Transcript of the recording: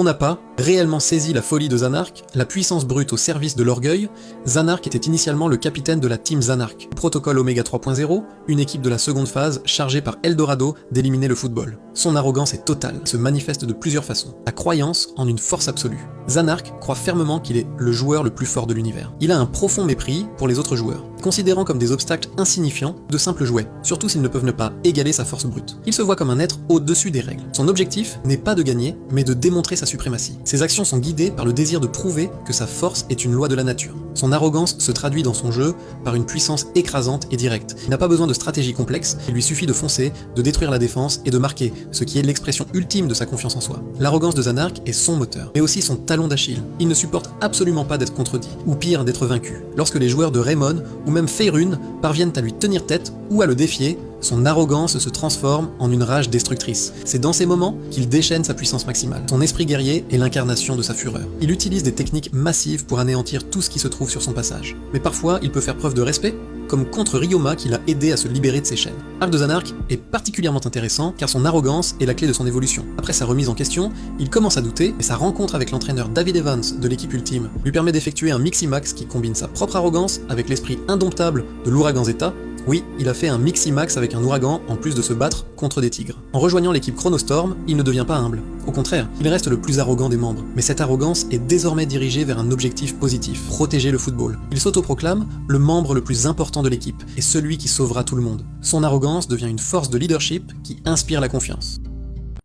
On n'a pas réellement saisi la folie de Zanark, la puissance brute au service de l'orgueil. Zanark était initialement le capitaine de la Team Zanark, protocole Omega 3.0, une équipe de la seconde phase chargée par Eldorado d'éliminer le football. Son arrogance est totale, se manifeste de plusieurs façons. La croyance en une force absolue. Zanark croit fermement qu'il est le joueur le plus fort de l'univers. Il a un profond mépris pour les autres joueurs, considérant comme des obstacles insignifiants de simples jouets, surtout s'ils ne peuvent ne pas égaler sa force brute. Il se voit comme un être au-dessus des règles. Son objectif n'est pas de gagner, mais de démontrer sa suprématie. Ses actions sont guidées par le désir de prouver que sa force est une loi de la nature. Son arrogance se traduit dans son jeu par une puissance écrasante et directe. Il n'a pas besoin de stratégie complexe, il lui suffit de foncer, de détruire la défense et de marquer, ce qui est l'expression ultime de sa confiance en soi. L'arrogance de Zanark est son moteur, mais aussi son talon d'Achille. Il ne supporte absolument pas d'être contredit, ou pire d'être vaincu. Lorsque les joueurs de Raymond ou même Feyrun parviennent à lui tenir tête ou à le défier, son arrogance se transforme en une rage destructrice. C'est dans ces moments qu'il déchaîne sa puissance maximale. Son esprit guerrier est l'incarnation de sa fureur. Il utilise des techniques massives pour anéantir tout ce qui se trouve sur son passage. Mais parfois, il peut faire preuve de respect, comme contre Ryoma qui l'a aidé à se libérer de ses chaînes. L'arc de Zanark est particulièrement intéressant car son arrogance est la clé de son évolution. Après sa remise en question, il commence à douter et sa rencontre avec l'entraîneur David Evans de l'équipe Ultime lui permet d'effectuer un Miximax qui combine sa propre arrogance avec l'esprit indomptable de l'ouragan Zeta. Oui, il a fait un Miximax avec un ouragan en plus de se battre contre des tigres. En rejoignant l'équipe Chronostorm, il ne devient pas humble. Au contraire, il reste le plus arrogant des membres. Mais cette arrogance est désormais dirigée vers un objectif positif, protéger le football. Il s'autoproclame le membre le plus important de l'équipe et celui qui sauvera tout le monde. Son arrogance devient une force de leadership qui inspire la confiance.